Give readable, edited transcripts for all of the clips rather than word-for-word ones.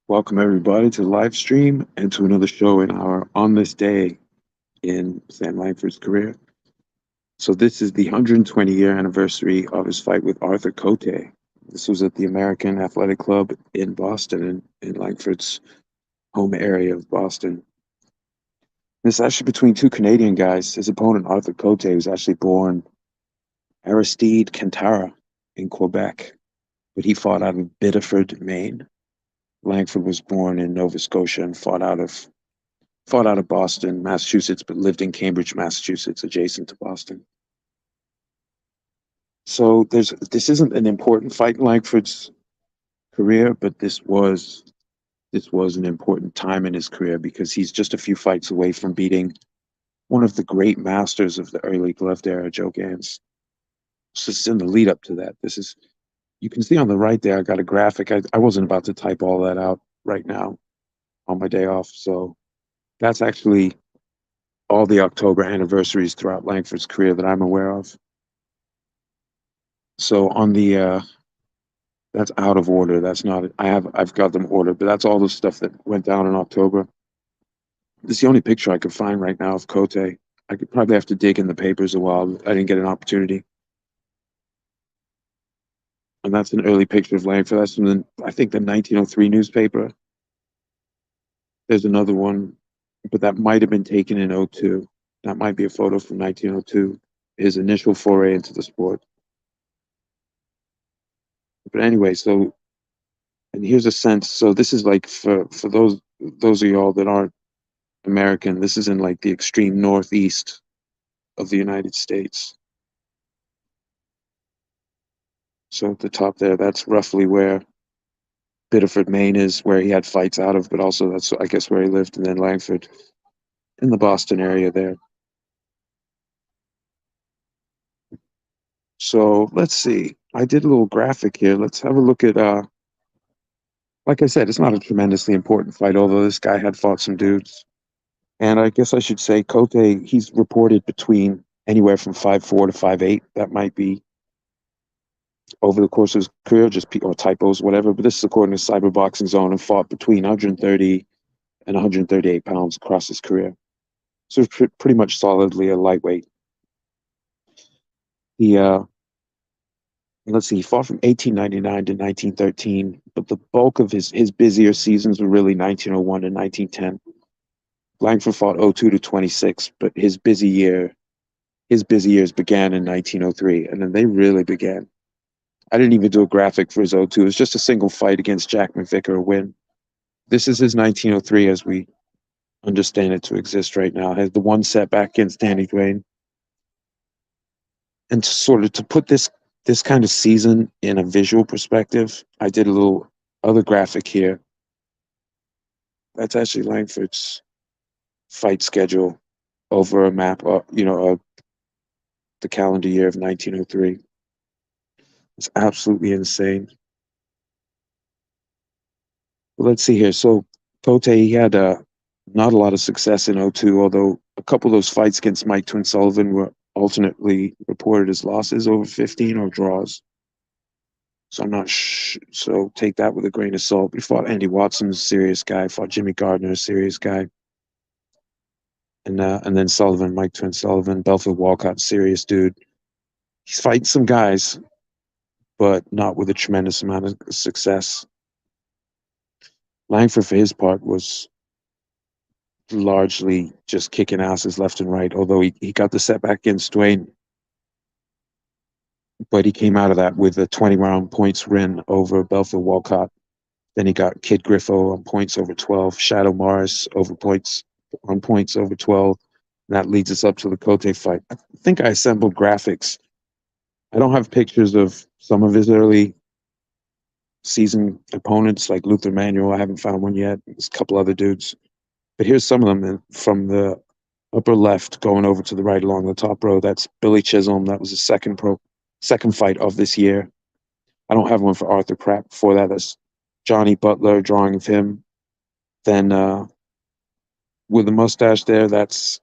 Welcome everybody to the live stream and to another show in our On This Day in Sam Langford's career. So this is the 120-year anniversary of his fight with Arthur Cote. This was at the American Athletic Club in Boston, in Langford's home area of Boston. This is actually between two Canadian guys. His opponent, Arthur Cote, was actually born Aristide Cantara in Quebec, but he fought out of Biddeford, Maine. Langford was born in Nova Scotia and fought out of Boston, Massachusetts, but lived in Cambridge, Massachusetts, adjacent to Boston. So this isn't an important fight in Langford's career, but this was an important time in his career because he's just a few fights away from beating one of the great masters of the early gloved era, Joe Gans. So it's in the lead up to that. You can see on the right there, I got a graphic. I wasn't about to type all that out right now on my day off. So that's actually all the October anniversaries throughout Langford's career that I'm aware of. So on the that's out of order. That's not I've got them ordered, but that's all the stuff that went down in October. This is the only picture I could find right now of Cote. I could probably have to dig in the papers a while. I didn't get an opportunity. And that's an early picture of Langford. That's from I think the 1903 newspaper. There's another one, but that might have been taken in '02. That might be a photo from 1902, his initial foray into the sport. But anyway, and here's a sense. So this is like for those of y'all that aren't American, this is in like the extreme northeast of the United States. So at the top there, that's roughly where Biddeford, Maine is, where he had fights out of, but also that's, I guess, where he lived. And then Langford in the Boston area there. So let's see. I did a little graphic here. Let's have a look at, like I said, it's not a tremendously important fight, although this guy had fought some dudes. And I guess I should say Cote, he's reported between anywhere from 5'4" to 5'8". That might be over the course of his career, or typos, whatever. But this is according to Cyberboxing Zone, and fought between 130 and 138 pounds across his career. So it's pretty much solidly a lightweight. He let's see, he fought from 1899 to 1913, but the bulk of his busier seasons were really 1901 to 1910. Langford fought '02 to '26, but his busy years began in 1903, and then they really began. I didn't even do a graphic for his '02. It was just a single fight against Jack McVicker, a win. This is his 1903 as we understand it to exist right now. Has the one setback against Danny Dwayne. And to put this kind of season in a visual perspective, I did a little other graphic here. That's actually Langford's fight schedule over a map, the calendar year of 1903. It's absolutely insane. But let's see here. So Cote, he had not a lot of success in '02, although a couple of those fights against Mike Twin Sullivan were alternately reported as losses over 15 or draws. So I'm not so take that with a grain of salt. He fought Andy Watson, a serious guy. Fought Jimmy Gardner, a serious guy. And then Sullivan, Mike Twin Sullivan, Belfield Walcott, serious dude. He's fighting some guys, but not with a tremendous amount of success. Langford, for his part, was largely just kicking asses left and right, although he got the setback against Dwayne. But he came out of that with a 20-round points win over Belfield Walcott. Then he got Kid Griffo on points over 12, Shadow Morris on points over 12. And that leads us up to the Cote fight. I think I assembled graphics. I don't have pictures of some of his early season opponents, like Luther Manuel. I haven't found one yet. There's a couple other dudes. But here's some of them from the upper left going over to the right along the top row. That's Billy Chisholm. That was the second fight of this year. I don't have one for Arthur Pratt before that. That's Johnny Butler, drawing of him. Then with the mustache there, that's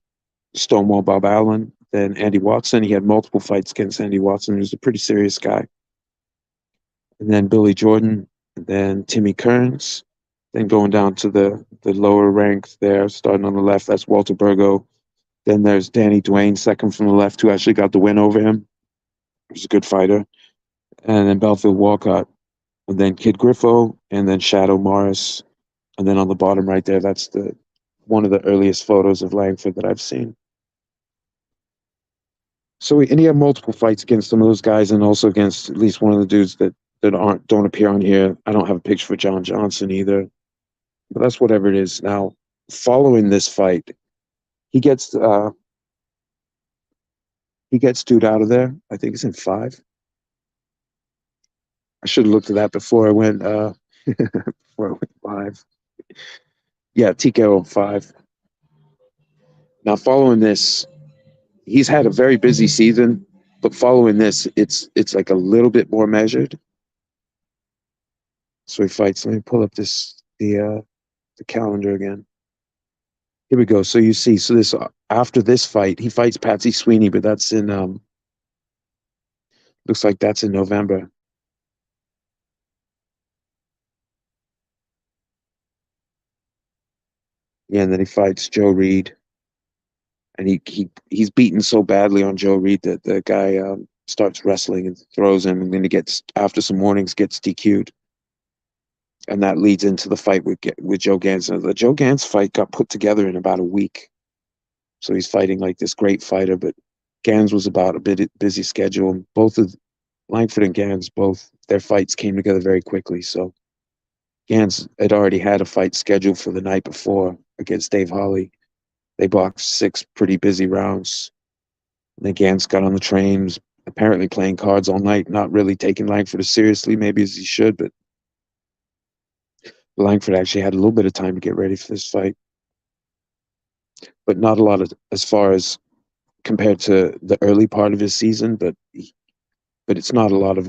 Stonewall Bob Allen. Then Andy Watson. He had multiple fights against Andy Watson. He was a pretty serious guy. And then Billy Jordan. And then Timmy Kearns. Then going down to the lower ranks there, starting on the left, that's Walter Burgo. Then there's Danny Duane, second from the left, who actually got the win over him. He's a good fighter. And then Belfield Walcott, and then Kid Griffo, and then Shadow Morris. And then on the bottom right there, that's the one of the earliest photos of Langford that I've seen. So and he had multiple fights against some of those guys, and also against at least one of the dudes that don't appear on here. I don't have a picture for John Johnson either, but that's whatever it is. Now, following this fight, he gets dude out of there. I think it's in 5. I should have looked at that before I went before I went live. Yeah, TKO 5. Now, following this, he's had a very busy season, but following this, it's like a little bit more measured. So he fights. Let me pull up the calendar again. Here we go. So you see, so this after this fight, he fights Patsy Sweeney, but that's in looks like that's in November. Yeah, and then he fights Joe Reed, and he's beaten so badly on Joe Reed that the guy starts wrestling and throws him, and then he gets, after some warnings, gets DQ'd, and that leads into the fight with Joe Gans. And the Joe Gans fight got put together in about a week, so he's fighting like this great fighter, but Gans was about a bit busy schedule. Both of Langford and Gans, both their fights came together very quickly. So Gans had already had a fight scheduled for the night before against Dave Holly. They boxed 6 pretty busy rounds. And then Gans got on the train, was apparently playing cards all night, not really taking Langford as seriously maybe as he should, but Langford actually had a little bit of time to get ready for this fight. But not a lot of, as far as compared to the early part of his season, but it's not a lot of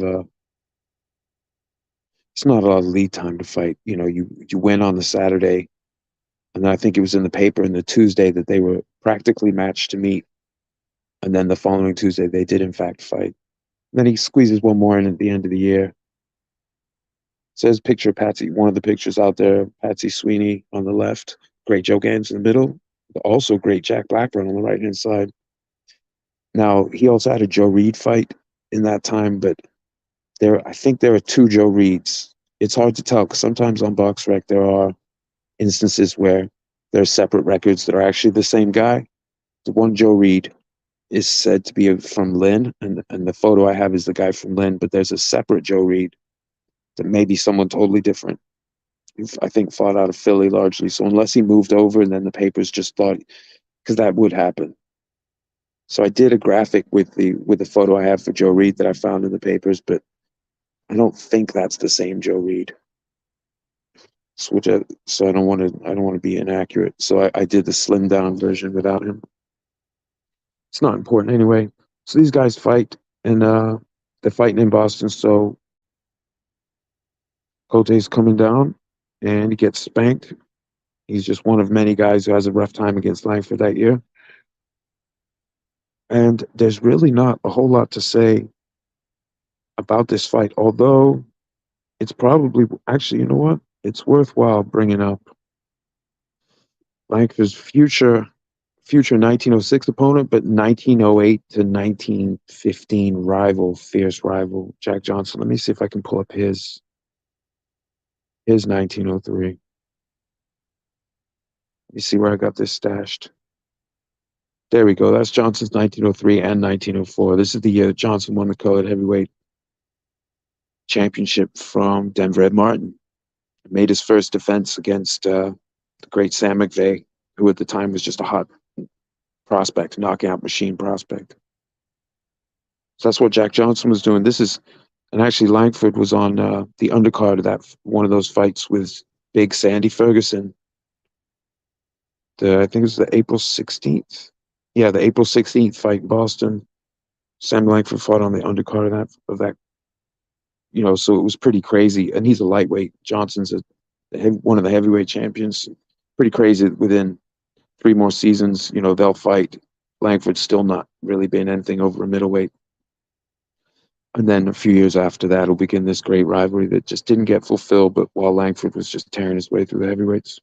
lead time to fight. You know, you win on the Saturday, and then I think it was in the paper in the Tuesday that they were practically matched to meet, and then the following Tuesday they did in fact fight. And then he squeezes one more in at the end of the year. Says picture of Patsy, one of the pictures out there, Patsy Sweeney on the left, great Joe Gans in the middle, but also great Jack Blackburn on the right hand side. Now he also had a Joe Reed fight in that time, but I think there are 2 Joe Reeds. It's hard to tell because sometimes on BoxRec there are instances where there's separate records that are actually the same guy. The one Joe Reed is said to be from Lynn, and the photo I have is the guy from Lynn, but there's a separate Joe Reed that may be someone totally different. I think fought out of Philly largely. So unless he moved over and then the papers just thought, because that would happen. So I did a graphic with the photo I have for Joe Reed that I found in the papers, but I don't think that's the same Joe Reed. So I don't want to be inaccurate. So I did the slimmed down version without him. It's not important anyway. So these guys fight, and they're fighting in Boston. So Cote's coming down, and he gets spanked. He's just one of many guys who has a rough time against Langford that year. And there's really not a whole lot to say about this fight, although it's probably, actually, you know what? It's worthwhile bringing up Langford's future 1906 opponent, but 1908 to 1915 fierce rival, Jack Johnson. Let me see if I can pull up his 1903. Let me see where I got this stashed. There we go. That's Johnson's 1903 and 1904. This is the year Johnson won the Colored Heavyweight Championship from Denver Ed Martin. Made his first defense against the great Sam McVeigh, who at the time was just a hot prospect, knockout machine prospect. So that's what Jack Johnson was doing. And actually Langford was on the undercard of that, one of those fights with Big Sandy Ferguson. I think it was the April 16th. Yeah, the April 16th fight in Boston. Sam Langford fought on the undercard of that. You know, so it was pretty crazy. And he's a lightweight. Johnson's one of the heavyweight champions. Pretty crazy. Within 3 more seasons, you know, they'll fight. Langford's still not really been anything over a middleweight. And then a few years after that, will begin this great rivalry that just didn't get fulfilled, but while Langford was just tearing his way through the heavyweights,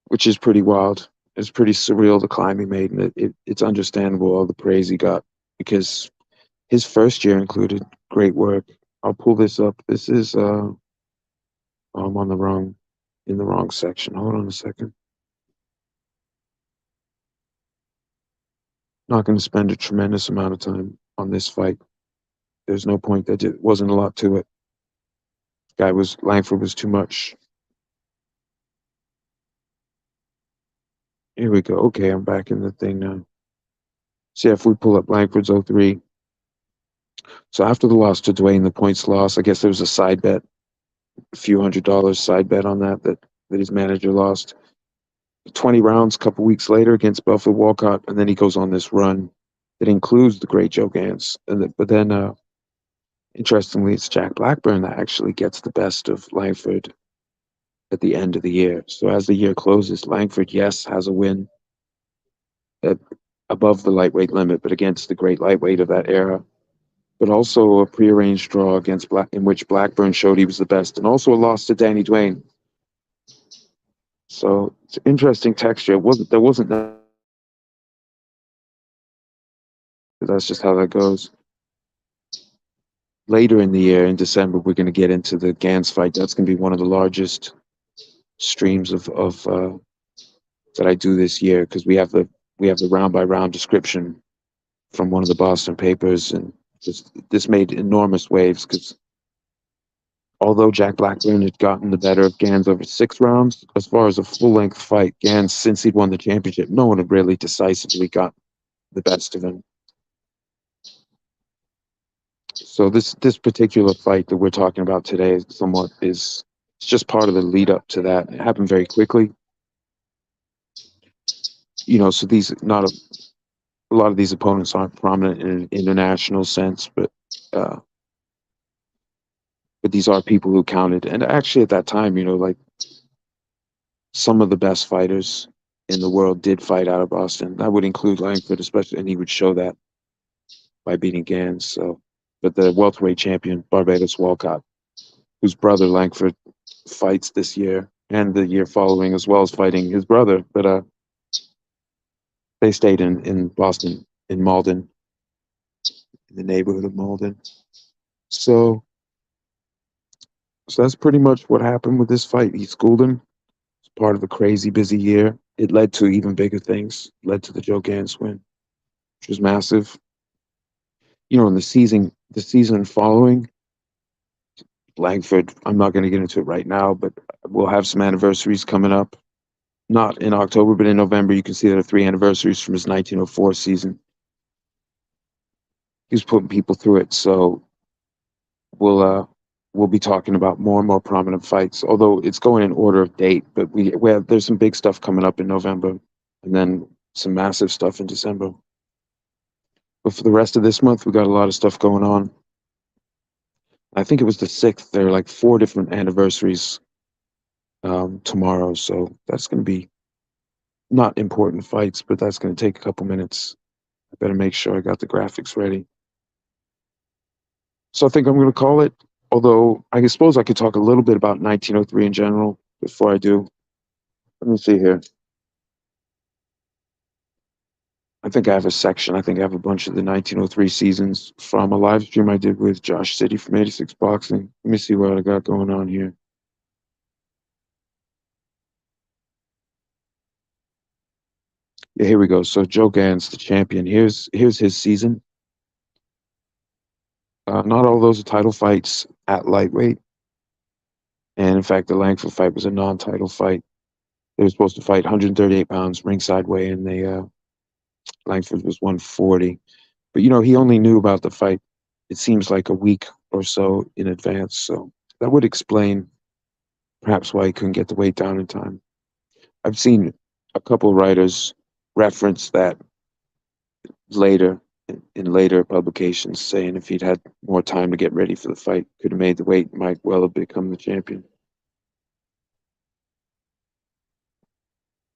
which is pretty wild. It's pretty surreal, the climb he made, and it's understandable all the praise he got because his first year included great work. I'll pull this up. This is I'm on the wrong in the wrong section. Hold on a second. Not going to spend a tremendous amount of time on this fight. There's no point. That it wasn't a lot to it. Langford was too much. Here we go. Okay, I'm back in the thing now. See if we pull up Langford's 03. So after the loss to Dwayne, the points loss, I guess there was a side bet, a few $100 side bet on that his manager lost. 20 rounds a couple weeks later against Belfort Walcott, and then he goes on this run that includes the great Joe Gans. But then, interestingly, it's Jack Blackburn that actually gets the best of Langford at the end of the year. So as the year closes, Langford, yes, has a win at, above the lightweight limit, but against the great lightweight of that era. But also a prearranged draw in which Blackburn showed he was the best, and also a loss to Danny Dwayne. So it's an interesting texture. There wasn't that. That's just how that goes. Later in the year, in December, we're going to get into the Gans fight. That's going to be one of the largest streams of that I do this year because we have the round by round description from one of the Boston papers, and this made enormous waves because although Jack Blackburn had gotten the better of Gans over 6 rounds, as far as a full length fight, Gans, since he'd won the championship, no one had really decisively got the best of him. So this particular fight that we're talking about today is it's just part of the lead up to that. It happened very quickly. So a lot of these opponents aren't prominent in an international sense, uh, but these are people who counted. And actually, at that time, like some of the best fighters in the world did fight out of Boston. That would include Langford, especially, and he would show that by beating Gans. So, but the welterweight champion Barbados Walcott, whose brother Langford fights this year and the year following, as well as fighting his brother, but they stayed in Boston, in Malden, in the neighborhood of Malden. So that's pretty much what happened with this fight. He schooled him. It's part of a crazy busy year. It led to even bigger things. It led to the Joe Gans win, which was massive. In the season following, Langford, I'm not going to get into it right now, but we'll have some anniversaries coming up. Not in October, but in November, you can see there are 3 anniversaries from his 1904 season. He was putting people through it, so we'll be talking about more and more prominent fights. Although it's going in order of date, but there's some big stuff coming up in November, and then some massive stuff in December. But for the rest of this month, we got a lot of stuff going on. I think it was the 6th. There are like 4 different anniversaries tomorrow, so that's going to be not important fights, but that's going to take a couple minutes. I better make sure I got the graphics ready. So I think I'm going to call it, although I suppose I could talk a little bit about 1903 in general before I do. Let me see here. I think I have a section. I think I have a bunch of the 1903 seasons from a live stream I did with Josh City from 86 Boxing. Let me see what I got going on here. Yeah, here we go. So Joe Gans, the champion. Here's his season. Not all those are title fights at lightweight. And in fact, the Langford fight was a non-title fight. They were supposed to fight 138 pounds ringside weigh, and Langford was 140. But he only knew about the fight, it seems like a week or so in advance. So that would explain perhaps why he couldn't get the weight down in time. I've seen a couple writers reference that later in later publications, saying if he'd had more time to get ready for the fight, could have made the weight, might well have become the champion.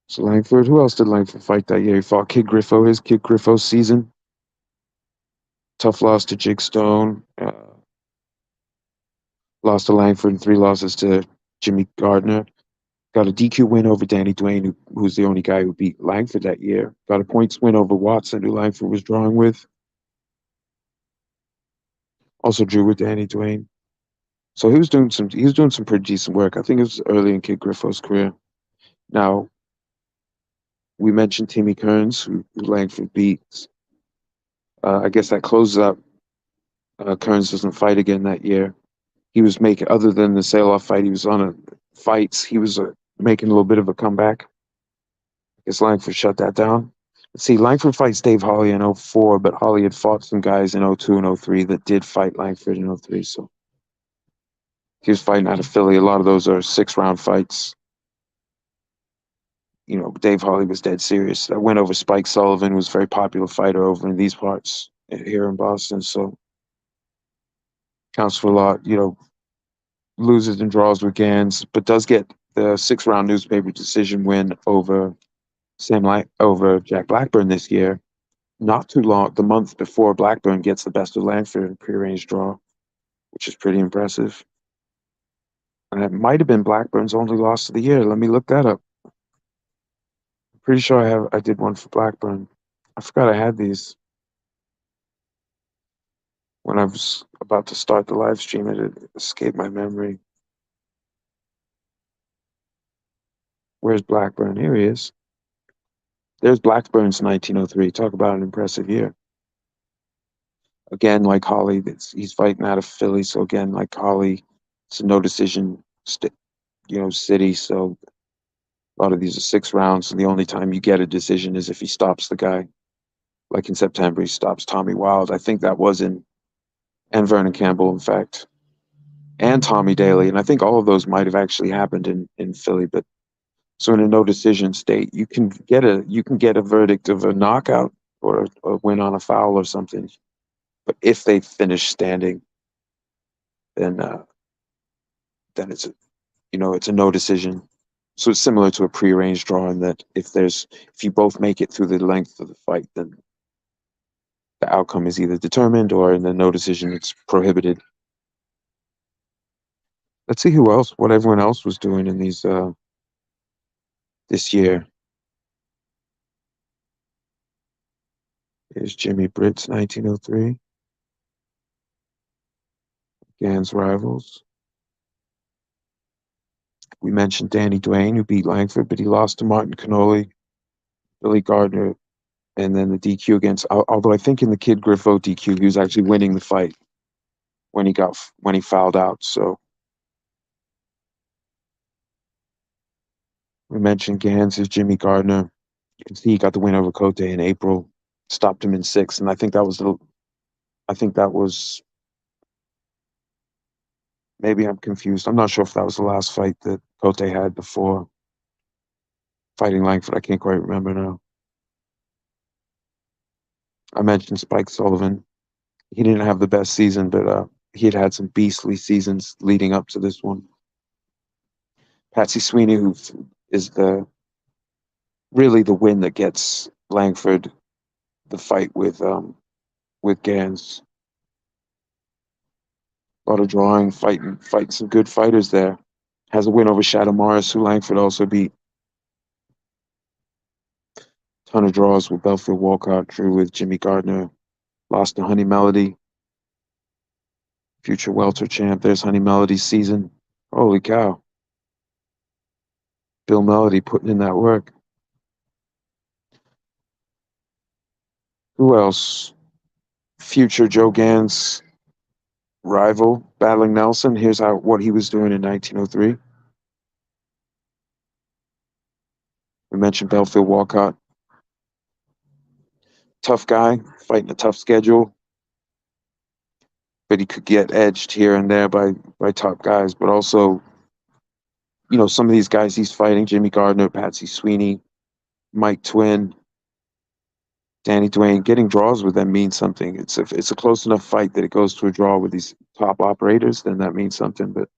So Langford, who else did Langford fight that year? He fought Kid Griffo, his Kid Griffo season. Tough loss to Jigstone. Lost to Langford and 3 losses to Jimmy Gardner. Got a DQ win over Danny Dwayne, who's the only guy who beat Langford that year. Got a points win over Watson, who Langford was drawing with. Also drew with Danny Dwayne. So he was doing some pretty decent work. I think it was early in Kid Griffo's career. Now, we mentioned Timmy Kearns, who Langford beats. I guess that closes up. Kearns doesn't fight again that year. He was making, other than the sail-off fight, he was on fights. He was making a little bit of a comeback. I guess Langford shut that down. Let's see, Langford fights Dave Holly in '04, but Holly had fought some guys in '02 and '03 that did fight Langford in '03. So he was fighting out of Philly. A lot of those are 6-round fights. Dave Holly was dead serious. That win over Spike Sullivan, was a very popular fighter over in these parts here in Boston. So counts for a lot. Loses and draws with Gans, but does get the 6-round newspaper decision win over over Jack Blackburn this year. Not too long, the month before Blackburn gets the best of Langford in a prearranged draw, which is pretty impressive. And it might have been Blackburn's only loss of the year. Let me look that up. I'm pretty sure I did one for Blackburn. I forgot I had these when I was about to start the live stream. It escaped my memory. Where's Blackburn? Here he is. There's Blackburn's 1903. Talk about an impressive year. Again, like Holly, he's fighting out of Philly. So again, like Holly, it's a no decision, city. So a lot of these are 6 rounds, and the only time you get a decision is if he stops the guy. Like in September, he stops Tommy Wild. I think that was and Vernon Campbell, in fact, and Tommy Daly. And I think all of those might have actually happened in Philly. But so in a no decision state, you can get a verdict of a knockout or a win on a foul or something. But if they finish standing, then it's a no decision. So it's similar to a prearranged draw in that if you both make it through the length of the fight, then the outcome is either determined or in the no decision it's prohibited. Let's see what everyone else was doing in these this year. Here's Jimmy Britt's 1903. Gans rivals. We mentioned Danny Dwayne, who beat Langford, but he lost to Martin Cannoli, Billy Gardner, and then the DQ against. Although I think in the Kid Griffo DQ, he was actually winning the fight when he fouled out. So we mentioned Gans is Jimmy Gardner. You can see he got the win over Cote in April, stopped him in 6, and I think that was maybe I'm confused. I'm not sure if that was the last fight that Cote had before fighting Langford. I can't quite remember now. I mentioned Spike Sullivan. He didn't have the best season, but he had some beastly seasons leading up to this one. Patsy Sweeney, who is really the win that gets Langford the fight with Gans. A lot of drawing, fighting some good fighters there. Has a win over Shadow Morris, who Langford also beat. Ton of draws with Belfield Walcott, drew with Jimmy Gardner, lost to Honey Melody. Future welter champ. There's Honey Melody's season. Holy cow. Bill Melody putting in that work. Who else? Future Joe Gans rival battling Nelson. Here's what he was doing in 1903. We mentioned Belfield Walcott. Tough guy, fighting a tough schedule. But he could get edged here and there by top guys. But also, some of these guys he's fighting, Jimmy Gardner, Patsy Sweeney, Mike Twin, Danny Dwayne, getting draws with them means something. It's a close enough fight that it goes to a draw with these top operators, then that means something. But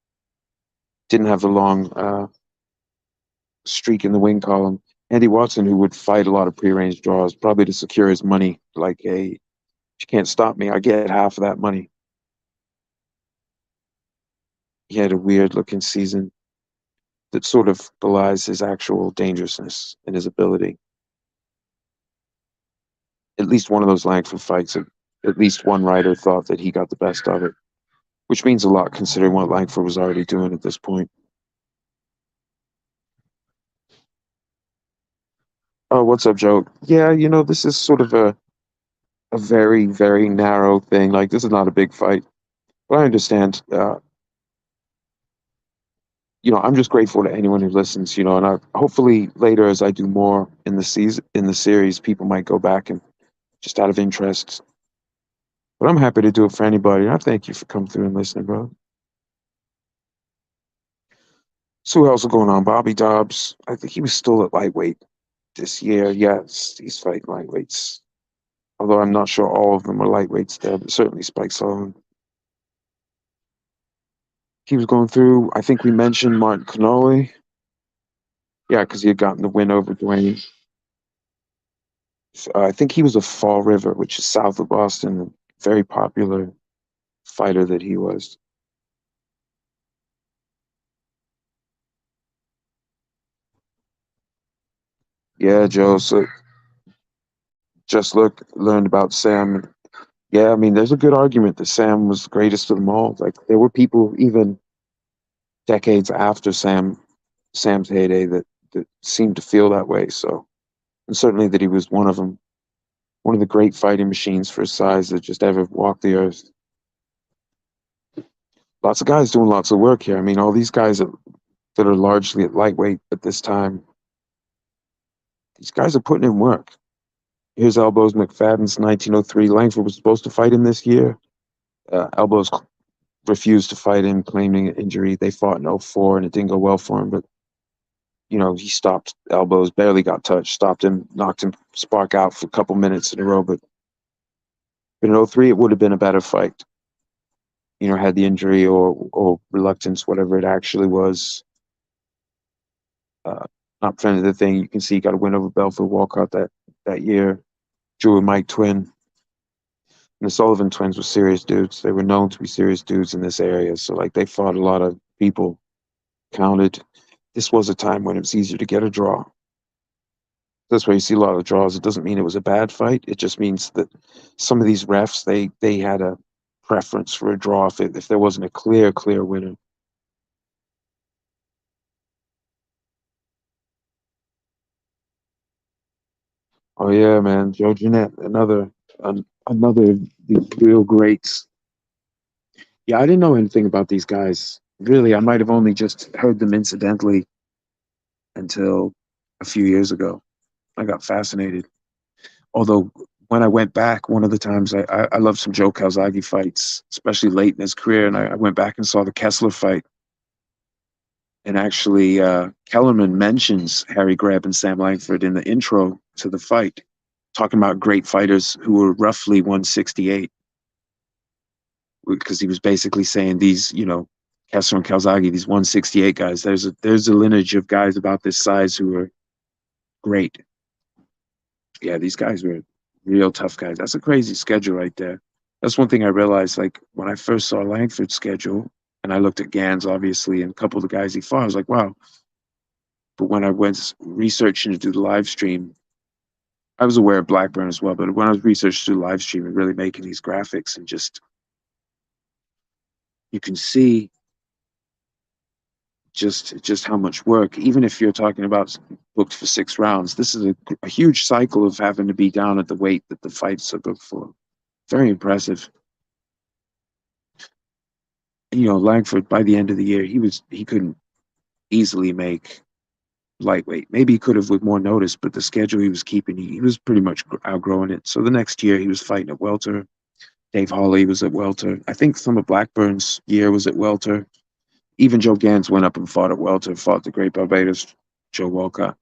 didn't have the long streak in the win column. Andy Watson, who would fight a lot of prearranged draws, probably to secure his money, like a You can't stop me. I get half of that money. He had a weird looking season that sort of belies his actual dangerousness and his ability. At least one of those Langford fights, at least one writer thought that he got the best of it, which means a lot considering what Langford was already doing at this point. Oh, what's up, Joe? Yeah, this is sort of a very, very narrow thing. Like, this is not a big fight, but I understand. I'm just grateful to anyone who listens. And hopefully later, as I do more in the series, people might go back and just out of interest. But I'm happy to do it for anybody. And I thank you for coming through and listening, bro. So who else is going on? Bobby Dobbs. I think he was still at lightweight this year. Yes, he's fighting lightweights. Although I'm not sure all of them are lightweights there, but certainly Spike Sullivan. He was going through, I think we mentioned Martin Cannoli. Yeah, because he had gotten the win over Dwayne. I think he was a Fall River, which is south of Boston. A very popular fighter that he was. Yeah, Joe. So just learned about Sam. Yeah, I mean, there's a good argument that Sam was the greatest of them all. Like there were people even decades after Sam's heyday that seemed to feel that way. So, and certainly that he was one of them, one of the great fighting machines for his size that just ever walked the earth. Lots of guys doing lots of work here. I mean, all these guys that are largely at lightweight at this time, these guys are putting in work. Here's Elbows McFadden's 1903. Langford was supposed to fight him this year. Elbows refused to fight him, claiming an injury. They fought in '04 and it didn't go well for him, but he stopped Elbows, barely got touched, stopped him, knocked him spark out for a couple minutes in a row. But in '03, it would have been a better fight. Had the injury or reluctance, whatever it actually was, uh, not prevented the thing. You can see he got a win over Belfort Walcott that year. Drew and Mike Twin. And the Sullivan twins were serious dudes. They were known to be serious dudes in this area. So like they fought a lot of people, counted. This was a time when it was easier to get a draw. That's why you see a lot of draws. It doesn't mean it was a bad fight. It just means that some of these refs they had a preference for a draw if there wasn't a clear winner. Oh yeah, man, Joe Jeanette, another of these real greats. Yeah, I didn't know anything about these guys. Really, I might have only just heard them incidentally until a few years ago. I got fascinated. Although when I went back, one of the times I loved some Joe Calzaghe fights, especially late in his career, and I went back and saw the Kessler fight. And actually, Kellerman mentions Harry Greb and Sam Langford in the intro to the fight, talking about great fighters who were roughly 168, because he was basically saying these, Kessler and Calzaghe, these 168 guys. There's a lineage of guys about this size who are great. Yeah, these guys were real tough guys. That's a crazy schedule right there. That's one thing I realized. Like when I first saw Langford's schedule, and I looked at Gans, obviously, and a couple of the guys he fought, I was like, wow. But when I went researching to do the live stream, I was aware of Blackburn as well. But when I was researching to do live stream and really making these graphics, and just you can see just how much work. Even if you're talking about booked for 6 rounds, this is a huge cycle of having to be down at the weight that the fights are booked for. Very impressive. Langford by the end of the year, he couldn't easily make lightweight. Maybe he could have with more notice, but the schedule he was keeping, he was pretty much outgrowing it. So the next year he was fighting at welter. Dave Hawley was at welter. I think some of Blackburn's year was at welter. Even Joe Gans went up and fought at welter, fought the great Barbados Joe Walcott.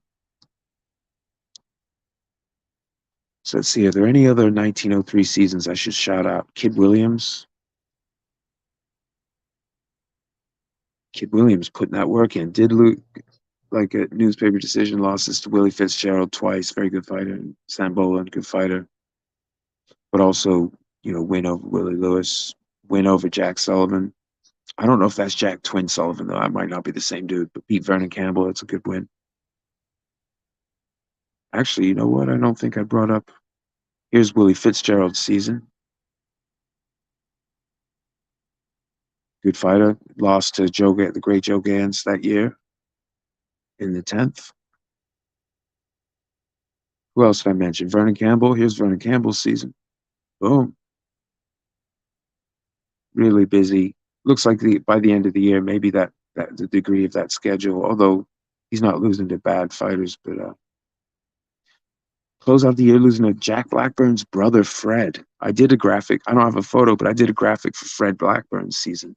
So let's see, are there any other 1903 seasons I should shout out? Kid Williams. Kid Williams putting that work in. Did like a newspaper decision, losses to Willie Fitzgerald twice, very good fighter, and Sambola, good fighter. But also Win over Willie Lewis, win over Jack Sullivan. I don't know if that's Jack Twin Sullivan though. I might not be the same dude, but beat Vernon Campbell. That's a good win. Actually, you know what? I don't think I brought up. Here's Willie Fitzgerald's season. Good fighter. Lost to the great Joe Gans that year in the 10th. Who else did I mention? Vernon Campbell. Here's Vernon Campbell's season. Boom. Really busy. Looks like by the end of the year, maybe that the degree of that schedule, although he's not losing to bad fighters, but close out the year losing to Jack Blackburn's brother Fred. I did a graphic. I don't have a photo, but I did a graphic for Fred Blackburn's season.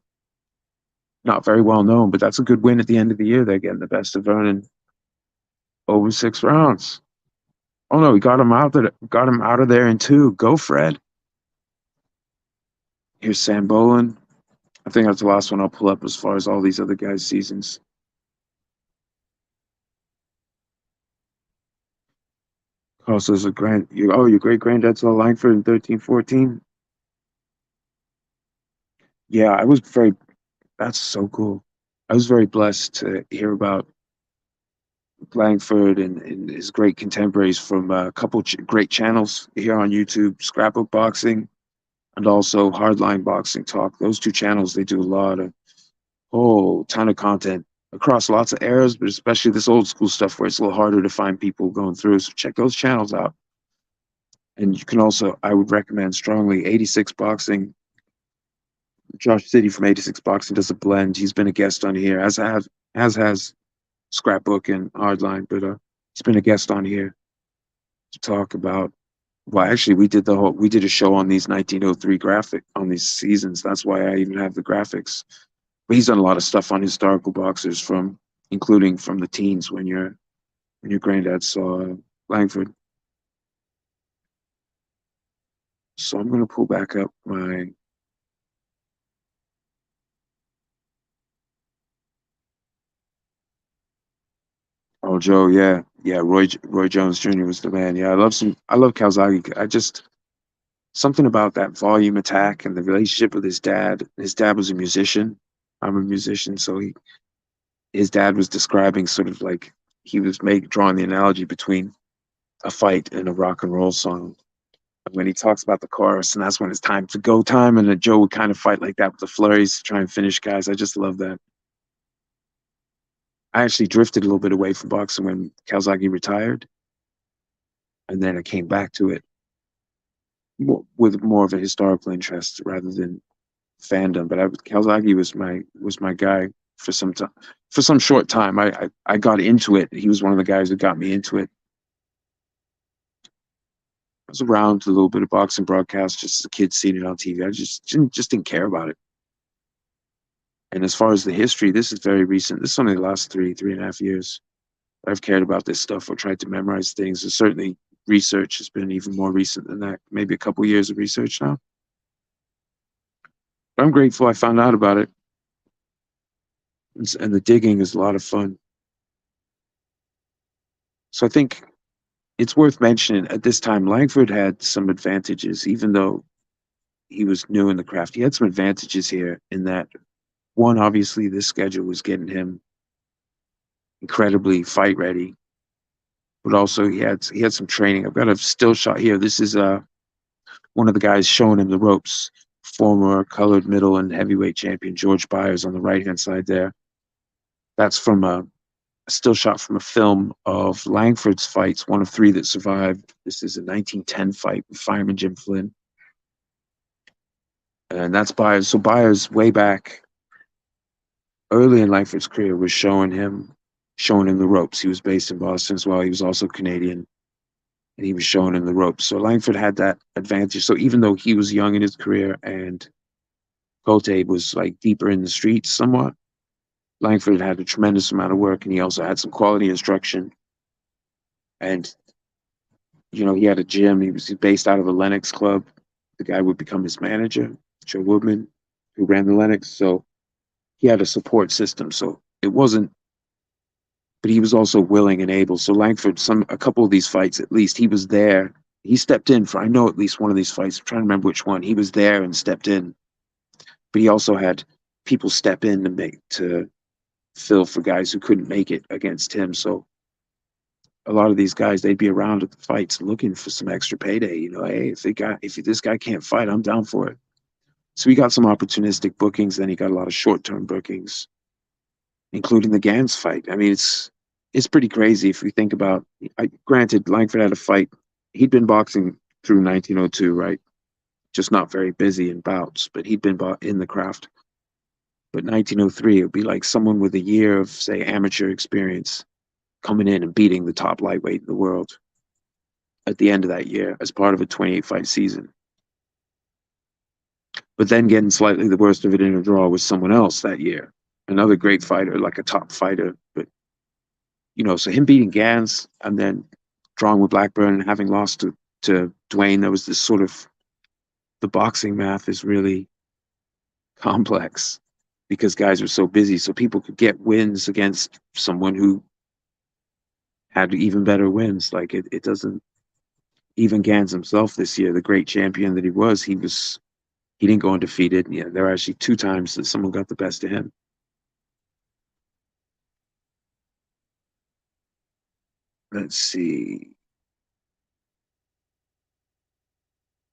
Not very well known, but that's a good win at the end of the year. They're getting the best of Vernon over 6 rounds. Oh no, he got him out of there in 2. Go, Fred. Here's Sam Bolin. I think that's the last one I'll pull up as far as all these other guys' seasons. Also, as your great granddad saw Langford in 1314. Yeah, that's so cool. I was very blessed to hear about Langford and his great contemporaries from a couple great channels here on YouTube, Scrapbook Boxing and also Hardline Boxing Talk. Those 2 channels, they do a lot of whole ton of content across lots of eras, but especially this old school stuff where it's a little harder to find people going through. So check those channels out. And you can also, I would recommend strongly 86 Boxing. Josh City from 86 Boxing does a blend. He's been a guest on here, as has Scrapbook and Hardline, but he's been a guest on here to talk about. Well, actually, we did a show on these 1903 on these seasons. That's why I even have the graphics. But he's done a lot of stuff on historical boxers including from the teens when your granddad saw Langford. So I'm gonna pull back up my. Oh, Joe, yeah, yeah. Roy Jones Jr. was the man. Yeah, I love Calzaghe. Something about that volume attack and the relationship with his dad. His dad was a musician. I'm a musician, so his dad was describing sort of like he was drawing the analogy between a fight and a rock and roll song. And when he talks about the chorus, and that's when it's time to go time, and then Joe would kind of fight like that with the flurries to try and finish guys. I just love that. I actually drifted a little bit away from boxing when Calzaghe retired, and then I came back to it with more of a historical interest rather than fandom. But Calzaghe was my guy for some time. For some short time, I got into it. He was one of the guys who got me into it. I was around a little bit of boxing broadcast just as a kid, seeing it on TV. I just didn't care about it. And as far as the history, this is very recent. This is only the last 3.5 years. I've cared about this stuff or tried to memorize things. And certainly research has been even more recent than that. Maybe a couple years of research now. But I'm grateful I found out about it. And the digging is a lot of fun. So I think it's worth mentioning at this time, Langford had some advantages, even though he was new in the craft. He had some advantages here in that, one, obviously, this schedule was getting him incredibly fight ready, but also he had some training. I've got a still shot here. This is one of the guys showing him the ropes, former colored middle and heavyweight champion George Byers on the right hand side there. That's from a still shot from a film of Langford's fights, one of 3 that survived. This is a 1910 fight with Fireman Jim Flynn. And that's Byers. So Byers, way back early in Langford's career, was showing him the ropes. He was based in Boston as well. He was also Canadian, and he was showing him the ropes. So Langford had that advantage. So even though he was young in his career and Cote was like deeper in the streets somewhat, Langford had a tremendous amount of work, and he also had some quality instruction. And he had a gym. He was based out of a Lennox club. The guy would become his manager, Joe Woodman, who ran the Lennox. So he had a support system. So it wasn't, but he was also willing and able. So Langford, a couple of these fights, at least, he was there He stepped in for, I know, at least one of these fights. I'm trying to remember which one. He was there and stepped in, but he also had people step in to fill for guys who couldn't make it against him. So a lot of these guys, they'd be around at the fights looking for some extra payday. You know, hey, if this guy can't fight, I'm down for it. So he got some opportunistic bookings. Then he got a lot of short-term bookings, including the Gans fight. I mean, it's pretty crazy if we think about. Granted, Langford had a fight. He'd been boxing through 1902, right? Just not very busy in bouts, but he'd been in the craft. But 1903, it would be like someone with a year of, say, amateur experience coming in and beating the top lightweight in the world at the end of that year as part of a 28 fight season. But then getting slightly the worst of it in a draw with someone else that year, another great fighter, like a top fighter. But, so him beating Gans and then drawing with Blackburn and having lost to Dwayne, there was this sort of, the boxing math is really complex because guys are so busy. So people could get wins against someone who had even better wins. Like it doesn't, even Gans himself this year, the great champion that he didn't go undefeated. Yeah, there were actually 2 times that someone got the best of him. Let's see.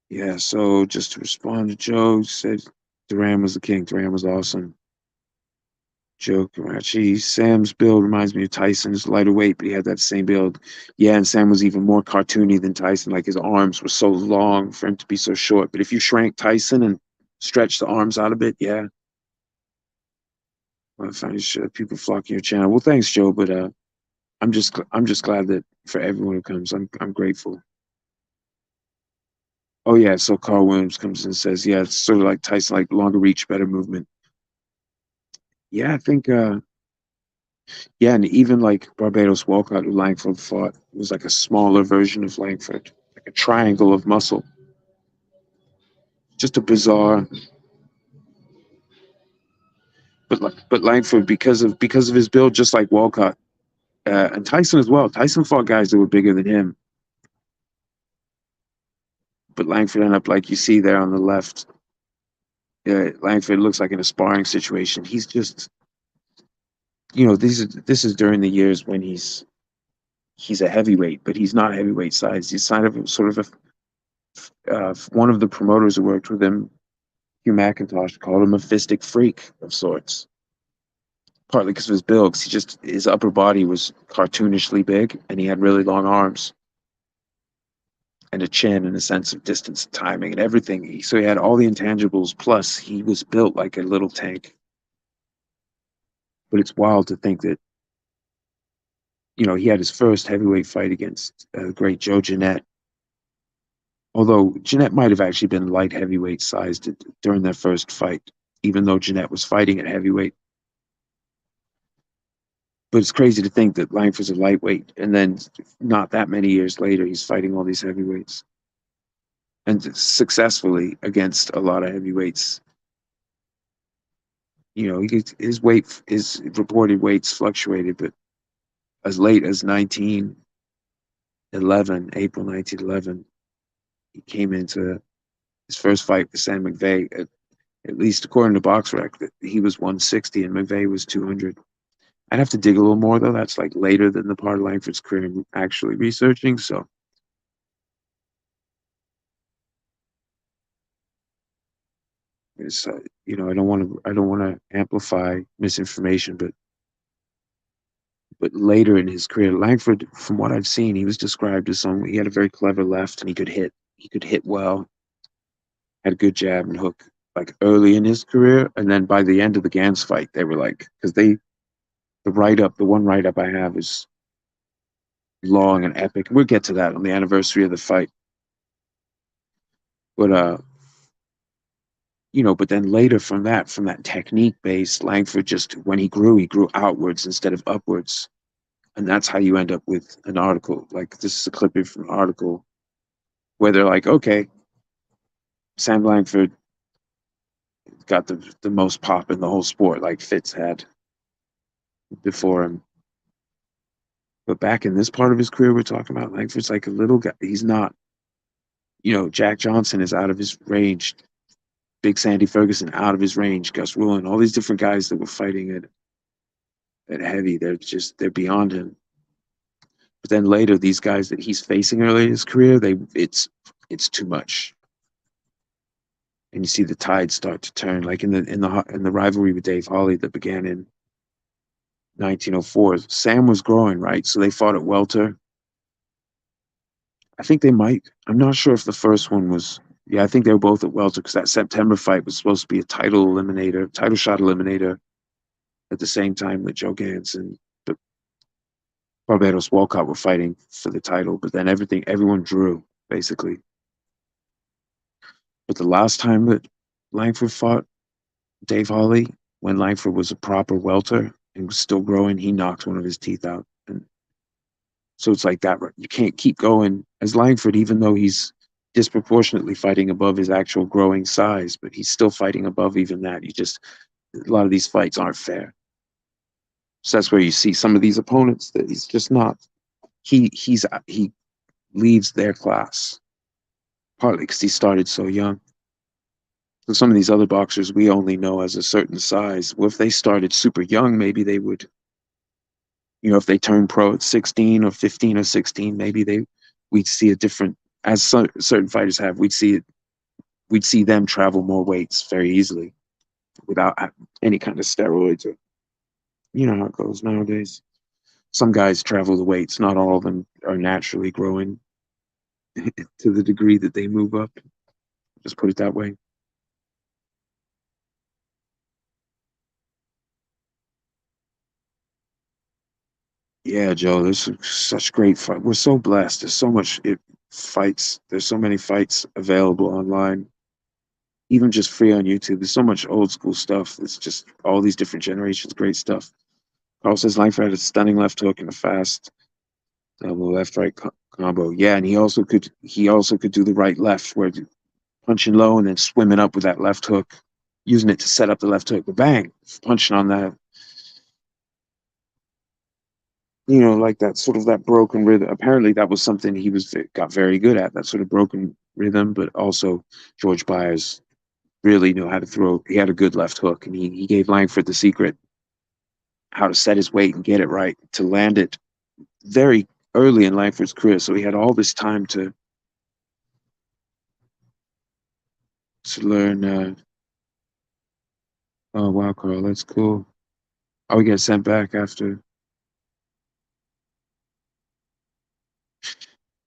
Yeah, so just to respond to Joe, said Duran was the king. Duran was awesome. Joe Karachi. Sam's build reminds me of Tyson's, lighter weight, but he had that same build. Yeah, and Sam was even more cartoony than Tyson. Like his arms were so long for him to be so short. But if you shrank Tyson and stretched the arms out a bit, yeah. Well, I find people flocking your channel. Well, thanks, Joe. But I'm just glad that for everyone who comes, I'm grateful. Oh yeah, so Carl Williams comes and says, yeah, it's sort of like Tyson, like longer reach, better movement. Yeah, I think yeah, and even like Barbados Walcott, who Langford fought, was like a smaller version of Langford, like a triangle of muscle. Just a bizarre, but Langford because of his build, just like Walcott and Tyson as well. Tyson fought guys that were bigger than him, but Langford ended up like you see there on the left. Langford looks like in a sparring situation. He's just, this is during the years when he's a heavyweight, but he's not heavyweight size. He's sort of one of the promoters who worked with him, Hugh McIntosh, called him a fistic freak of sorts. Partly because of his build, because his upper body was cartoonishly big, and he had really long arms and a chin and a sense of distance and timing and everything. So he had all the intangibles. Plus, he was built like a little tank. But it's wild to think that he had his first heavyweight fight against great Joe Jeanette. Although Jeanette might have actually been light heavyweight sized during their first fight, even though Jeanette was fighting at heavyweight. But it's crazy to think that Langford's a lightweight, and then not that many years later, he's fighting all these heavyweights and successfully against a lot of heavyweights. His reported weights fluctuated, but as late as April 1911, he came into his first fight with Sam McVeigh. At least according to BoxRec, that he was 160 and McVeigh was 200. I'd have to dig a little more though. That's like later than the part of Langford's career I'm actually researching. So it's I don't want to amplify misinformation, but later in his career, Langford, from what I've seen, he was described as someone, he had a very clever left and he could hit. He could hit well, had a good jab and hook, like early in his career. And then by the end of the Gans fight, they were like, because the one write up I have is long and epic. We'll get to that on the anniversary of the fight. But but then later from that technique base, Langford just, when he grew outwards instead of upwards. And that's how you end up with an article. Like this is a clipping from an article where they're like, okay, Sam Langford got the most pop in the whole sport, like Fitz had before him. But back in this part of his career we're talking about, Langford's like a little guy. He's not Jack Johnson is out of his range. Big Sandy Ferguson out of his range. Gus Rulin, all these different guys that were fighting at heavy, they're beyond him. But then later, these guys that he's facing early in his career, it's too much. And you see the tide start to turn, like in the rivalry with Dave Holly that began in 1904. Sam was growing, right? So they fought at welter. I think they might. I'm not sure if the first one was. Yeah, I think they were both at welter because that September fight was supposed to be a title shot eliminator at the same time that Joe Gans and the Barbados Walcott were fighting for the title. But then everyone drew basically. But the last time that Langford fought Dave Holly, when Langford was a proper welter and was still growing, he knocked one of his teeth out. And so it's like that. You can't keep going as Langford, even though he's disproportionately fighting above his actual growing size, but he's still fighting above even that. A lot of these fights aren't fair. So that's where you see some of these opponents that he's just not. He leaves their class partly because he started so young. So some of these other boxers we only know as a certain size. Well, if they started super young, maybe they would. If they turned pro at 16 or 15 or 16, we'd see a different. As certain fighters have, we'd see them travel more weights very easily without any kind of steroids or you know how it goes nowadays. Some guys travel the weights. Not all of them are naturally growing to the degree that they move up. Just put it that way. Yeah, Joe, there's such great fight. We're so blessed. There's so much fights. There's so many fights available online, even just free on YouTube. There's so much old school stuff. It's just all these different generations, great stuff. Carl says Langford had a stunning left hook and a fast double left right combo. Yeah, and he also could do the right left where punching low and then swimming up with that left hook, using it to set up the left hook. But bang, punching on that. Like that sort of that broken rhythm. Apparently, that was something he got very good at. That sort of broken rhythm, but also George Byers really knew how to throw. He had a good left hook, and he gave Langford the secret how to set his weight and get it right to land it very early in Langford's career. So he had all this time to learn. Oh wow, Carl, that's cool. Oh, we get sent back after.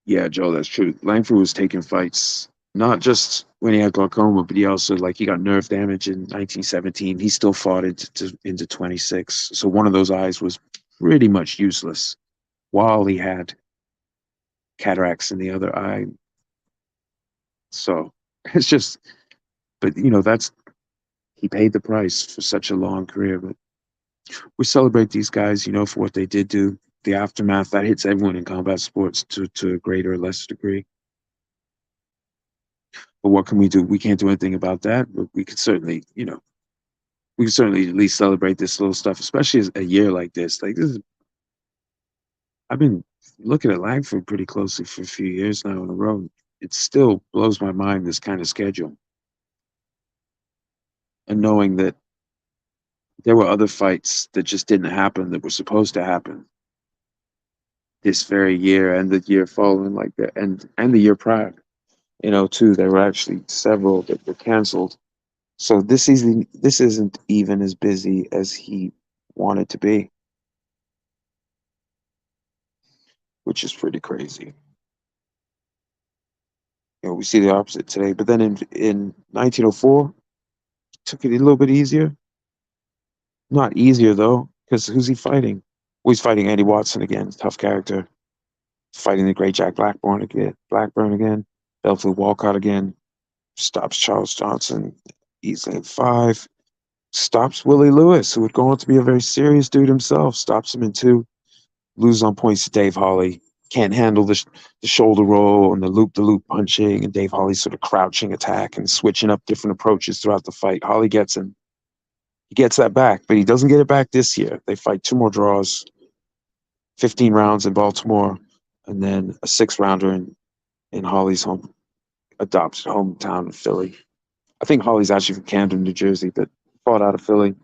Yeah, Joe, that's true. Langford was taking fights not just when he had glaucoma, but he got nerve damage in 1917. He still fought into 26. So one of those eyes was pretty much useless while he had cataracts in the other eye. So it's just, but that's he paid the price for such a long career. But we celebrate these guys, for what they did do. The aftermath that hits everyone in combat sports to a greater or lesser degree. But what can we do? We can't do anything about that. But we can certainly at least celebrate this little stuff, especially as a year like this. Like this is, I've been looking at Langford pretty closely for a few years now in a row. It still blows my mind this kind of schedule, and knowing that there were other fights that just didn't happen that were supposed to happen this very year and the year following, like that, and the year prior. Too, there were actually several that were canceled. So this isn't even as busy as he wanted to be, which is pretty crazy. We see the opposite today. But then in 1904, took it a little bit easier. Not easier though, because who's he fighting? Well, he's fighting Andy Watson again, tough character. Fighting the great Jack Blackburn again. Belfield Walcott again. Stops Charles Johnson easily in 5. Stops Willie Lewis, who would go on to be a very serious dude himself. Stops him in 2. Loses on points to Dave Holly. Can't handle the shoulder roll and the loop punching and Dave Holly's sort of crouching attack and switching up different approaches throughout the fight. Holly gets him. He gets that back, but he doesn't get it back this year. They fight 2 more draws, 15 rounds in Baltimore, and then a 6-rounder in Holly's home adopted hometown in Philly. I think Holly's actually from Camden, New Jersey, but fought out of Philly.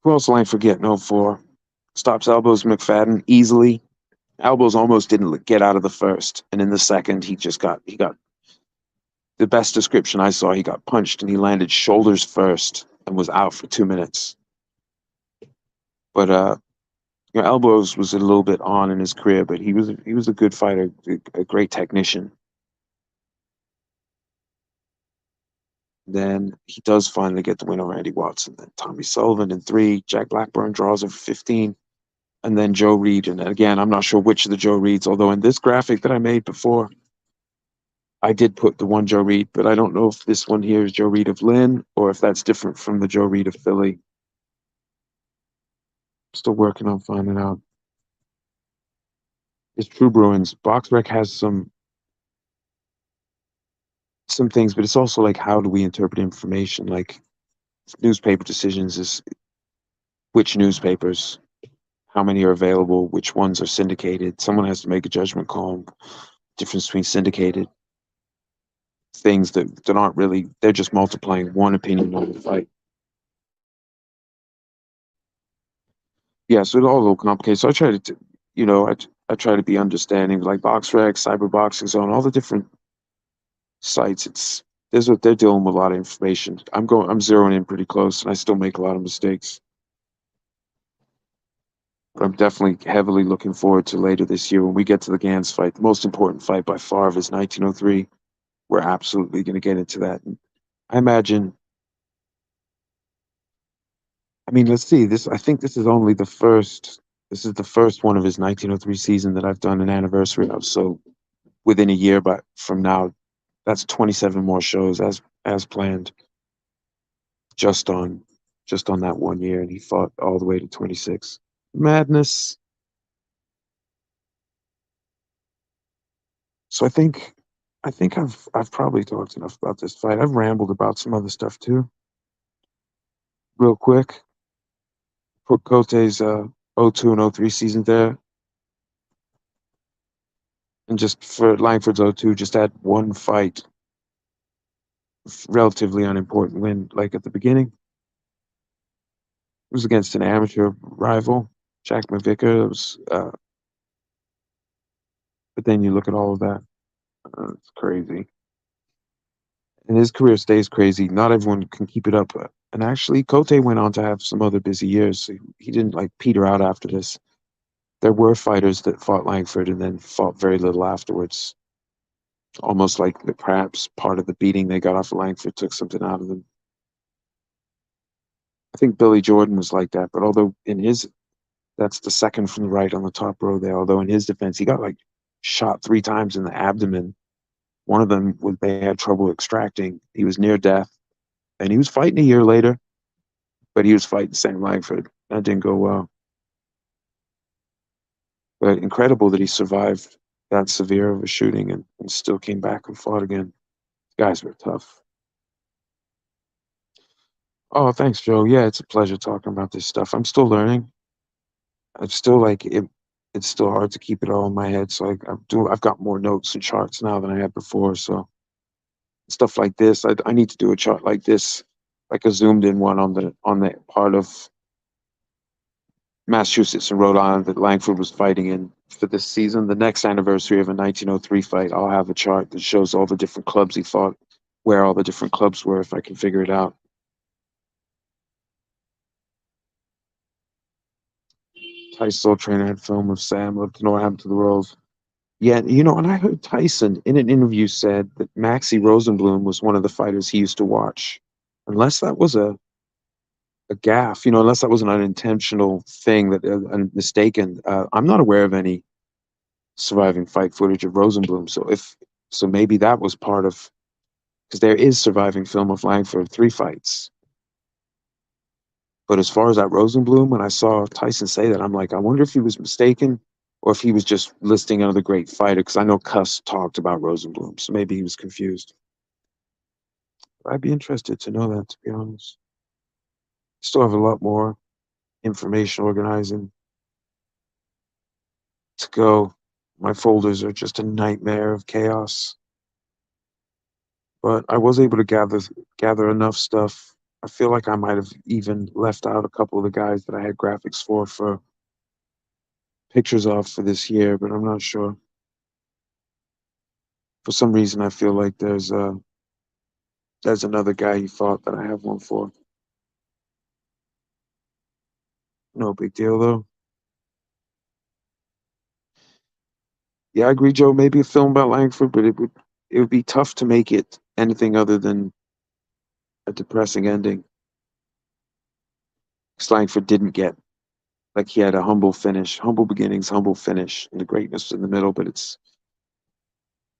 Who else Langford get known for? Stops elbows McFadden easily. Elbows almost didn't get out of the first, and in the second, he got the best description I saw. He got punched and he landed shoulders first and was out for 2 minutes. But elbows was a little bit on in his career, but he was a good fighter, a great technician. Then he does finally get the win over Randy Watson. Then Tommy Sullivan in 3, Jack Blackburn draws him for 15, and then Joe Reed. And again, I'm not sure which of the Joe Reeds, although in this graphic that I made before, I did put the one Joe Reed, but I don't know if this one here is Joe Reed of Lynn or if that's different from the Joe Reed of Philly. Still working on finding out. It's True Bruins. BoxRec has some things, but it's also like how do we interpret information? Like newspaper decisions is which newspapers, how many are available, which ones are syndicated. Someone has to make a judgment call. Difference between syndicated things that aren't really, they're just multiplying one opinion on the fight. Yeah, so it's all a little complicated. So I try to, I try to be understanding, like BoxRec, Cyber Boxing Zone, all the different sites. There's what they're dealing with a lot of information. I'm zeroing in pretty close, and I still make a lot of mistakes. But I'm definitely heavily looking forward to later this year when we get to the Gans fight. The most important fight by far of his 1903. We're absolutely going to get into that. And I imagine. I mean, let's see. I think this is only the first. This is the first one of his 1903 season that I've done an anniversary of. So within a year, but from now, that's 27 more shows as planned. Just on that one year, and he fought all the way to 26. Madness. So I think I've probably talked enough about this fight. I've rambled about some other stuff too. Real quick, put Cote's 02 and 03 season there. And just for Langford's 02, just had one fight, relatively unimportant win, like at the beginning. It was against an amateur rival, Jack McVicker. It was, but then you look at all of that, it's crazy. And his career stays crazy. Not everyone can keep it up. And actually, Cote went on to have some other busy years. So he didn't like peter out after this. There were fighters that fought Langford and then fought very little afterwards. Almost like perhaps part of the beating they got off of Langford took something out of them. I think Billy Jordan was like that, but although that's the second from the right on the top row there. Although in his defense, he got like shot 3 times in the abdomen. One of them was they had trouble extracting. He was near death, and he was fighting a year later, but he was fighting St. Langford. That didn't go well. But incredible that he survived that severe of a shooting and still came back and fought again. Guys were tough. Oh, thanks, Joe. Yeah, it's a pleasure talking about this stuff. I'm still learning. I'm still like it. It's still hard to keep it all in my head. So I've got more notes and charts now than I had before. So stuff like this, I need to do a chart like this, like a zoomed in one on the part of Massachusetts and Rhode Island that Langford was fighting in for this season. The next anniversary of a 1903 fight, I'll have a chart that shows all the different clubs he fought, where all the different clubs were, if I can figure it out. Tyson Soul Trainer had film of Sam. Love to know what happened to the Rolls. Yeah, and I heard Tyson in an interview said that Maxie Rosenblum was one of the fighters he used to watch. Unless that was a gaffe, unless that was an unintentional thing that mistaken. I'm not aware of any surviving fight footage of Rosenblum. So maybe that was part of, because there is surviving film of Langford 3 fights. But as far as that Rosenblum, when I saw Tyson say that, I'm like, I wonder if he was mistaken or if he was just listing another great fighter, because I know Cuss talked about Rosenblum, so maybe he was confused. I'd be interested to know that, to be honest. Still have a lot more information organizing to go. My folders are just a nightmare of chaos. but I was able to gather enough stuff. I feel like I might have even left out a couple of the guys that I had graphics for pictures of for this year, but I'm not sure. For some reason, I feel like there's another guy he fought that I have one for. No big deal though. Yeah, I agree, Joe. Maybe a film about Langford, but it would be tough to make it anything other than a depressing ending. 'Cause Langford didn't get like he had a humble finish, humble beginnings, humble finish, and the greatness in the middle. But it's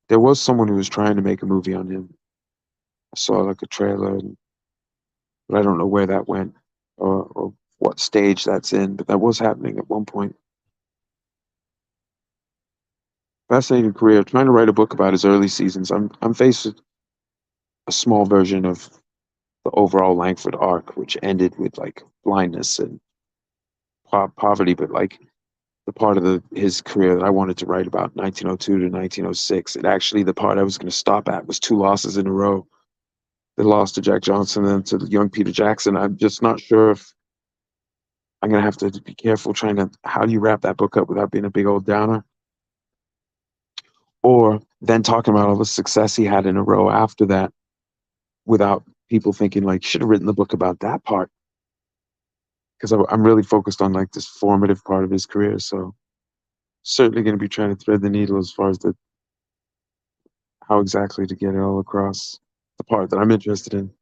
there was someone who was trying to make a movie on him. I saw like a trailer, but I don't know where that went or what stage that's in. But that was happening at one point. Fascinating career. Trying to write a book about his early seasons. I'm faced with a small version of the overall Langford arc, which ended with like blindness and poverty, but like the part of his career that I wanted to write about, 1902 to 1906. And actually, the part I was going to stop at was two losses in a row. The loss to Jack Johnson and to young Peter Jackson. I'm just not sure if I'm going to have to be careful trying to, how do you wrap that book up without being a big old downer? Or then talking about all the success he had in a row after that without people thinking like, should have written the book about that part. Because I'm really focused on like this formative part of his career. So certainly going to be trying to thread the needle as far as the how exactly to get it all across the part that I'm interested in.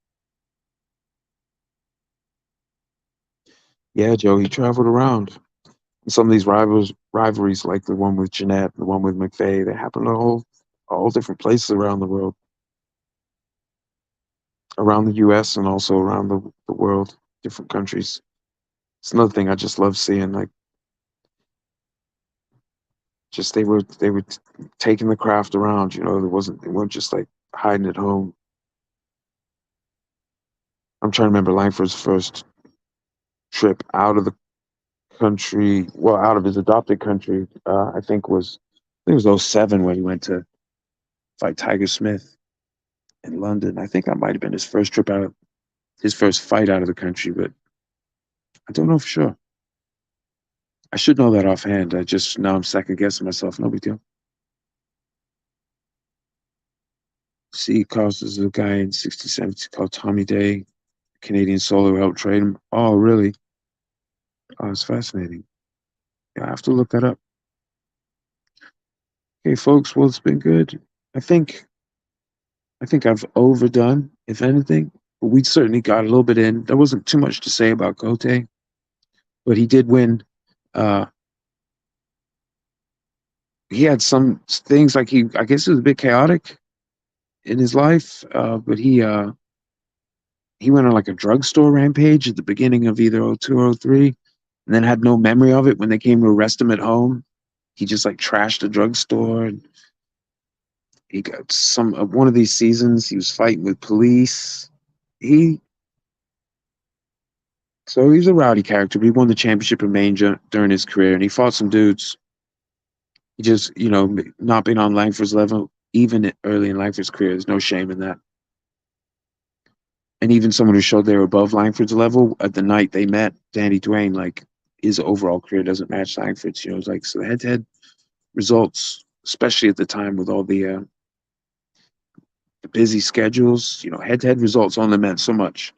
Yeah, Joe, he traveled around. Some of these rivalries, like the one with Jeanette, the one with McVeigh, they happen all different places around the world, around the U.S. and also around the world, different countries. It's another thing I just love seeing. Like, just they were taking the craft around. You know, they weren't just like hiding at home. I'm trying to remember Langford's first trip out of the country, well, out of his adopted country. I think it was '07 when he went to fight Tiger Smith in London. I think that might have been his first trip out of his first fight out of the country, but I don't know for sure. I should know that offhand. I just now I'm second guessing myself. No big deal. See, causes a guy in '67 called Tommy Day, Canadian solo who helped trade him. Oh, really? Oh, it's fascinating. Yeah, I have to look that up. Okay, folks. Well, it's been good. I think I think I've overdone, if anything. But we certainly got a little bit in. There wasn't too much to say about Cote, but he did win. Uh, he had some things like I guess it was a bit chaotic in his life, but he went on like a drugstore rampage at the beginning of either '02 or '03, and then had no memory of it when they came to arrest him at home. He just like trashed a drugstore. And he got some one of these seasons. He was fighting with police. He So he's a rowdy character, but he won the championship in Maine during his career, and he fought some dudes. He just, not being on Langford's level, even early in Langford's career, there's no shame in that. And even someone who showed they were above Langford's level at the night they met, Danny Dwayne, like his overall career doesn't match Langford's. It's like so the head-to-head results, especially at the time with all the busy schedules, head-to-head results only meant so much.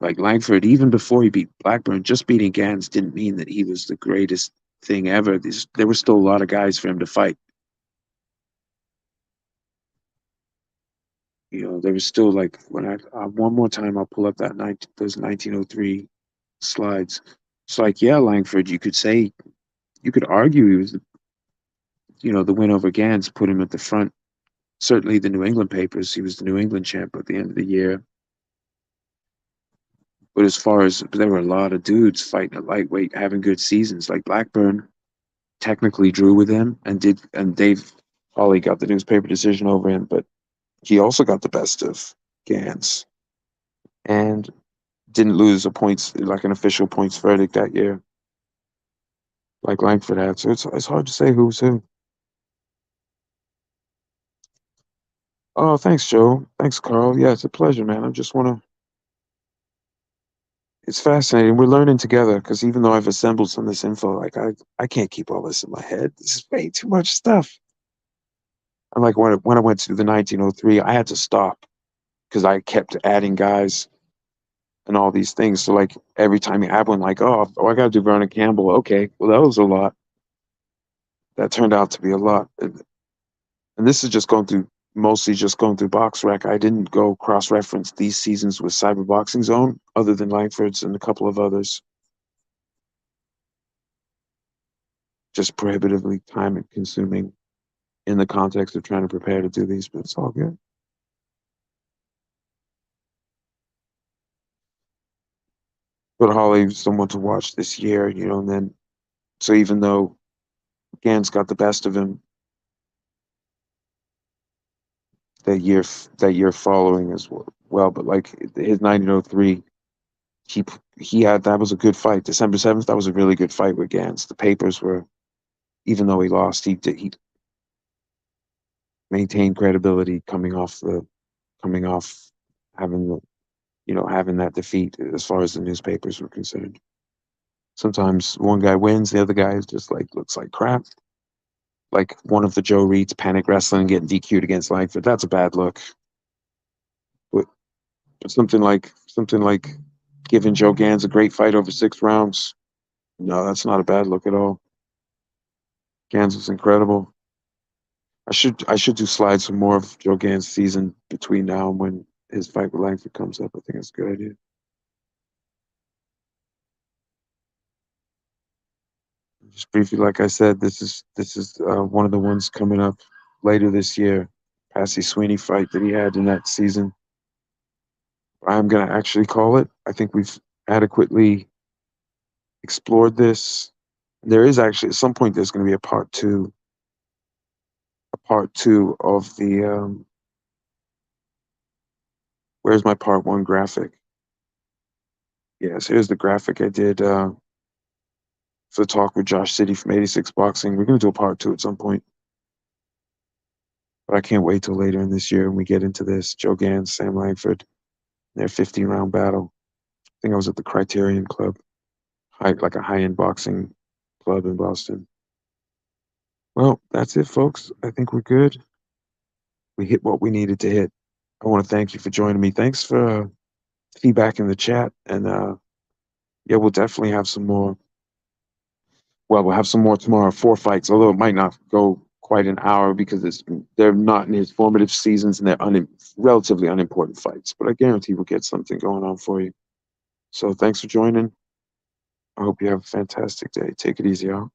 Like Langford, even before he beat Blackburn, just beating Gans didn't mean that he was the greatest thing ever. There were still a lot of guys for him to fight. There was still like when one more time I'll pull up those 1903 slides. It's like, yeah, Langford, you could argue he was the win over Gans put him at the front. Certainly the New England papers, he was the New England champ at the end of the year. But as far as there were a lot of dudes fighting at lightweight, having good seasons, like Blackburn technically drew with him and Dave Holly got the newspaper decision over him, but he also got the best of Gans and didn't lose a points like an official points verdict that year, like Langford had. So it's hard to say who's who. Oh, thanks, Joe. Thanks, Carl. Yeah, it's a pleasure, man. I just want to. It's fascinating. We're learning together because even though I've assembled some of this info, like I can't keep all this in my head. This is way too much stuff. And like when I went to the 1903, I had to stop because I kept adding guys and all these things. So like every time you add one, like I got to do Vernon Campbell. Okay, well that was a lot. That turned out to be a lot. And this is just going through mostly just going through box rec. I didn't go cross reference these seasons with Cyber Boxing Zone, other than Langford's and a couple of others. Just prohibitively time consuming in the context of trying to prepare to do these, but it's all good. But Holly, someone to watch this year, and then so even though Gans got the best of him that year following as well, but like his 1903, he he had that was a good fight. December 7th, that was a really good fight with Gans. The papers were, even though he lost, he maintained credibility coming off having having that defeat as far as the newspapers were concerned. Sometimes one guy wins, the other guy is just like looks like crap. Like one of the Joe Reeds panic wrestling and getting DQ'd against Langford. That's a bad look. But something like giving Joe Gans a great fight over 6 rounds. No, that's not a bad look at all. Gans was incredible. I should do slides some more of Joe Gans' season between now and when his fight with Langford comes up. I think it's a good idea. Just briefly, like I said, this is one of the ones coming up later this year. Passy Sweeney fight that he had in that season. I'm gonna actually call it. I think we've adequately explored this. There is actually at some point there's going to be a part two of the. Where's my part one graphic? Yes, here's the graphic I did for the talk with Josh City from 86 Boxing. We're going to do a part two at some point, but I can't wait till later in this year when we get into this. Joe Gans, Sam Langford, their 15-round battle. I think I was at the Criterion Club, like a high-end boxing club in Boston. Well, that's it, folks. I think we're good. We hit what we needed to hit. I want to thank you for joining me. Thanks for feedback in the chat. And yeah, we'll definitely have some more. Well, we'll have some more tomorrow, 4 fights, although it might not go quite an hour because they're not in his formative seasons and they're relatively unimportant fights. But I guarantee we'll get something going on for you. So thanks for joining. I hope you have a fantastic day. Take it easy, y'all.